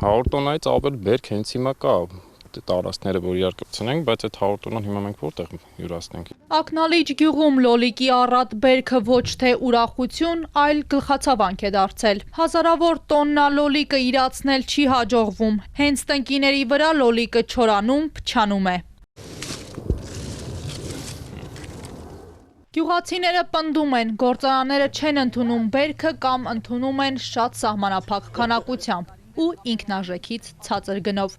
100 տոննայից ավել բերք հենց հիմա կա, տարածքները, որ իրար կպցնենք, բայց այդ 100 տոննան հիմա մենք որտեղ յուրացնենք։ Ակնալիջ գյուղում լոլիկի առատ բերքը ոչ թե ուրախություն, այլ գլխացավանք է դարձել։ Հազարավոր տոննա լոլիկը իրացնել չի հաջողվում։ Հենց տնկիների վրա լոլիկը չորանում, փչանում է։ Գյուղացիները պնդում են, գործարանները չեն ընդունում բերքը կամ ընդունում են շատ սահմանափակ քանակությամբ ու ինքնարժեքից ցածր գնով։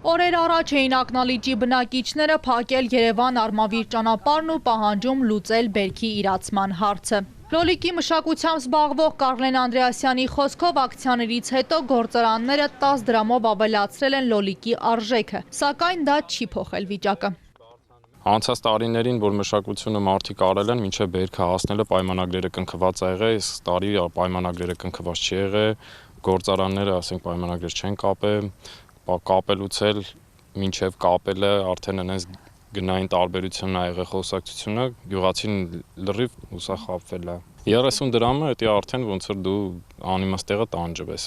Օրեր առաջ էին ակնալիճի բնակիչները փակել Երևան-Արմավիր ճանապարհն ու պահանջում լուծել բերքի իրացման հարցը։ Լոլիկի մշակությամբ զբաղվող Կարլեն Անդրեասյանի խոսքով ակցիաներից հետո գործարանները 10 դրամով ավելացրել են լոլիկի արժեքը, սակայն դա չի փոխել վիճակը։ Անցած տարիներին, որ մշակությունը մարդիկ արել են, մինչև բերքը հասնելը պայմանագրերը կնքված ա եղել, այս տարի պայմանագրերը կնքված չի եղել, գործարանները, ասենք, պայմանագրեր չեն կապել, կապելուց էլ մինչև կապելը արդեն այնպես գնային տարբերությունն ա եղել խոսակցությունը, գյուղացին լրիվ հուսախաբվել է։ 30 դրամը դա արդեն ոնց որ դու անիմաստ տեղը տանջվես։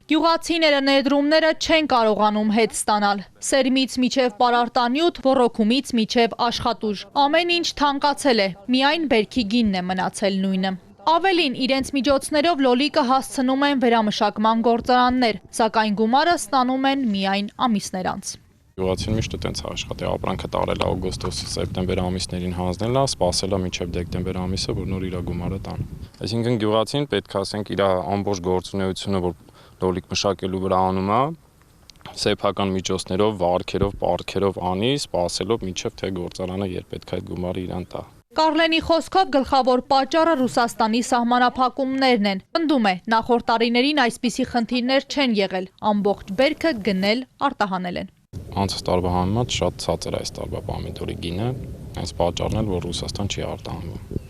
Գյուղացիները ներդրումները չեն կարողանում հետ ստանալ։ Սերմից միջև պարարտանյութ, ոռոգումից միջև աշխատուժ։ Ամեն ինչ թանկացել է, միայն բերքի գինն է մնացել նույնը։ Ավելին, իրենց միջոցներով լոլիկը հասցնում են վերամշակման գործարաններ, սակայն գումարը ստանում են միայն ամիսներ անց։ Գյուղացին միշտ տենց աշխատի, ապրանքը տարել է օգոստոս-սեպտեմբեր ամիսներին հանձնել է, սպասել է մինչև դեկտեմբեր ամիսը, որ նոր իր գումարը տան։ Այսինքն գյուղացին պետք է ասենք իր ամբողջ գործունեությունը, որ լոլիկ մշակելու վրա անում է, սեփական միջոցներով, վարքերով, պարտքերով անի, սպասելով մինչև թե գործարանը երբ պետք է այդ գումարը իրան տա։ Կարլենի խոսքով գլխավոր պատճառը Ռուսաստանի սահմանափակումներն են։ Պնդում է, նախորդ տարիներին այսպիսի խնդիրներ չեն եղել, ամբողջ բերքը գնել, արտահանել են։ Անցած տարվա համեմատ շատ ցածր է այս տարվա պոմիդորի գինը, այս պատճառն էլ, որ Ռուսաստան չի արտահանվում։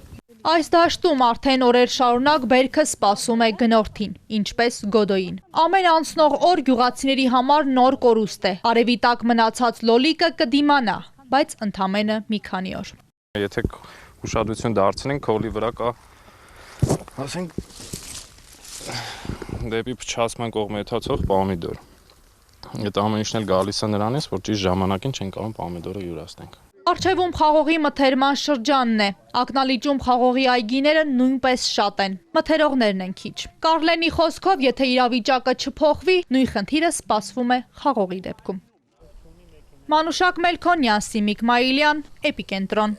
Այս դաշտում արդեն օրեր շարունակ բերքը սպասում է գնորդին, ինչպես Գոդոյին։ Ամեն անցնող օր գյուղացիների համար նոր կորուստ է։ Արևի տակ մնացած լոլիկը կդիմանա, բայց ընդամենը մի քանի օր։ Եթե ուշադրություն դարձնենք, քոլի վրա կա, ասենք, դեպի փչացման կողմեթացող պոմիդոր։ Այդ ամեն ինչն էլ գալիս է նրանից, որ ճիշտ ժամանակին չեն կարող պոմիդորը յուրացնենք։ Առջևում խաղողի մթերման շրջանն է։ Ակնալիճում խաղողի այգիները նույնպես շատ են։ Մթերողներն են քիչ։ Կարլենի խոսքով, եթե իրավիճակը չփոխվի, նույն խնդիրը սպասվում է խաղողի դեպքում։ Մանուշակ Մելքոնյան, Սիմիկ Մայիլյան, Էպիկենտրոն։